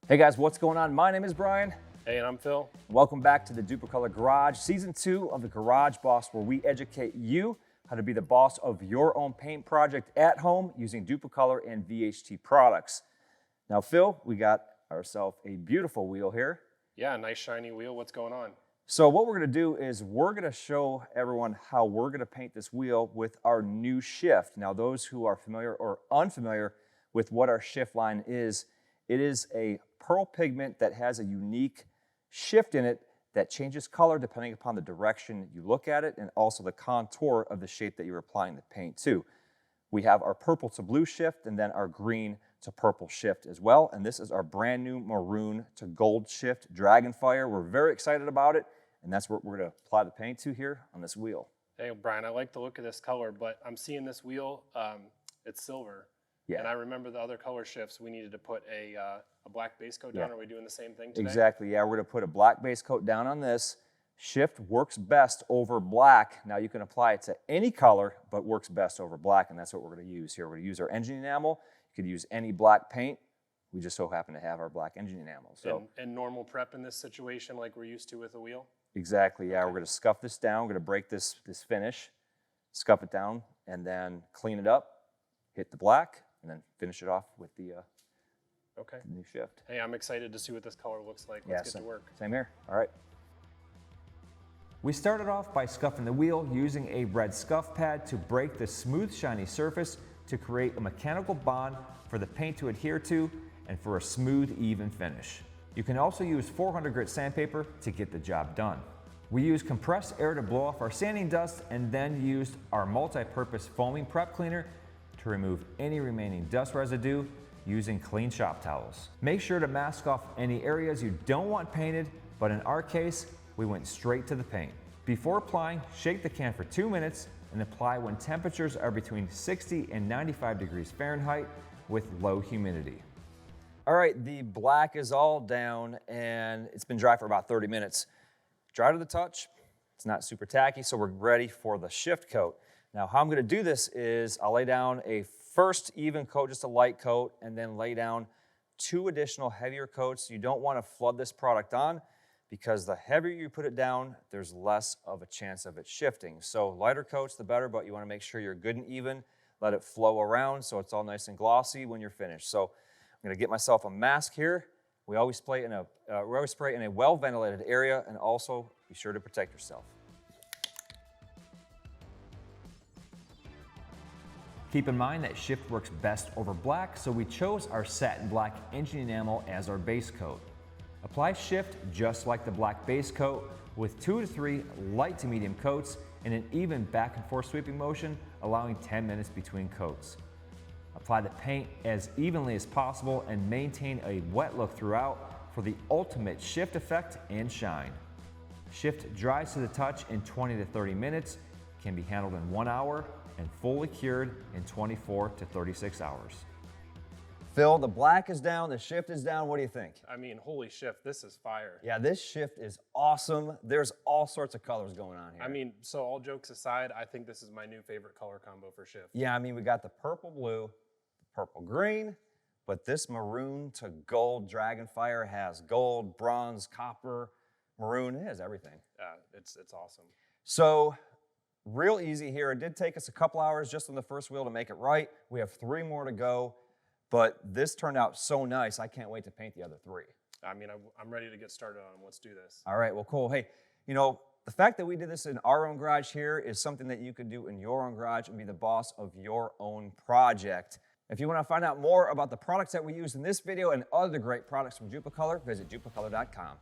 Hey guys, what's going on? My name is Brian. Hey, and I'm Phil. Welcome back to the Dupli-Color Garage, Season 2 of the Garage Boss, where we educate you how to be the boss of your own paint project at home using Dupli-Color and VHT products. Now, Phil, we got ourselves a beautiful wheel here. Yeah, nice shiny wheel. What's going on? So what we're gonna do is we're gonna show everyone how we're gonna paint this wheel with our new shift. Now, those who are familiar or unfamiliar with what our shift line is, it is a pearl pigment that has a unique shift in it that changes color depending upon the direction you look at it and also the contour of the shape that you're applying the paint to. We have our purple to blue shift and then our green to purple shift as well. And this is our brand new maroon to gold shift Dragonfire. We're very excited about it, and that's what we're gonna apply the paint to here on this wheel. Hey, Brian, I like the look of this color, but I'm seeing this wheel, it's silver. Yeah. And I remember the other color shifts, we needed to put a black base coat down. Are we doing the same thing today? Exactly, yeah, we're gonna put a black base coat down on this. Shift works best over black. Now you can apply it to any color, but works best over black, and that's what we're gonna use here. We're gonna use our Engine Enamel. You could use any black paint. We just so happen to have our black Engine Enamel. So. And normal prep in this situation like we're used to with a wheel? Exactly, yeah, we're gonna scuff this down. We're gonna break this finish, scuff it down, and then clean it up, hit the black, and then finish it off with the new shift. Hey, I'm excited to see what this color looks like. Let's get to work. Same here. All right. We started off by scuffing the wheel using a red scuff pad to break the smooth, shiny surface to create a mechanical bond for the paint to adhere to and for a smooth, even finish. You can also use 400 grit sandpaper to get the job done. We used compressed air to blow off our sanding dust and then used our multi-purpose foaming prep cleaner to remove any remaining dust residue using clean shop towels. Make sure to mask off any areas you don't want painted, but in our case, we went straight to the paint. Before applying, shake the can for 2 minutes and apply when temperatures are between 60 and 95 degrees Fahrenheit with low humidity. All right, the black is all down and it's been dry for about 30 minutes. Dry to the touch, it's not super tacky, so we're ready for the shift coat. Now, how I'm gonna do this is I'll lay down a first even coat, just a light coat, and then lay down 2 additional heavier coats. You don't wanna flood this product on because the heavier you put it down, there's less of a chance of it shifting. So lighter coats, the better, but you wanna make sure you're good and even. Let it flow around so it's all nice and glossy when you're finished. So I'm gonna get myself a mask here. We always spray in a well-ventilated area, and also be sure to protect yourself. Keep in mind that shift works best over black, so we chose our satin black Engine Enamel as our base coat. Apply shift just like the black base coat with 2 to 3 light to medium coats in an even back and forth sweeping motion, allowing 10 minutes between coats. Apply the paint as evenly as possible and maintain a wet look throughout for the ultimate shift effect and shine. Shift dries to the touch in 20 to 30 minutes, can be handled in 1 hour, and fully cured in 24 to 36 hours. Phil, the black is down, the shift is down. What do you think? I mean, holy shift, this is fire. Yeah, this shift is awesome. There's all sorts of colors going on here. I mean, so all jokes aside, I think this is my new favorite color combo for shift. Yeah, I mean, we got the purple blue, the purple green, but this maroon to gold Dragonfire has gold, bronze, copper, maroon. It has everything. It's awesome. So, real easy here. It did take us a couple hours just on the first wheel to make it right. We have 3 more to go, but this turned out so nice. I can't wait to paint the other 3. I mean, I'm ready to get started on them. Let's do this. All right, well, cool. Hey, you know, the fact that we did this in our own garage here is something that you could do in your own garage and be the boss of your own project. If you want to find out more about the products that we use in this video and other great products from Dupli-Color, visit duplicolor.com.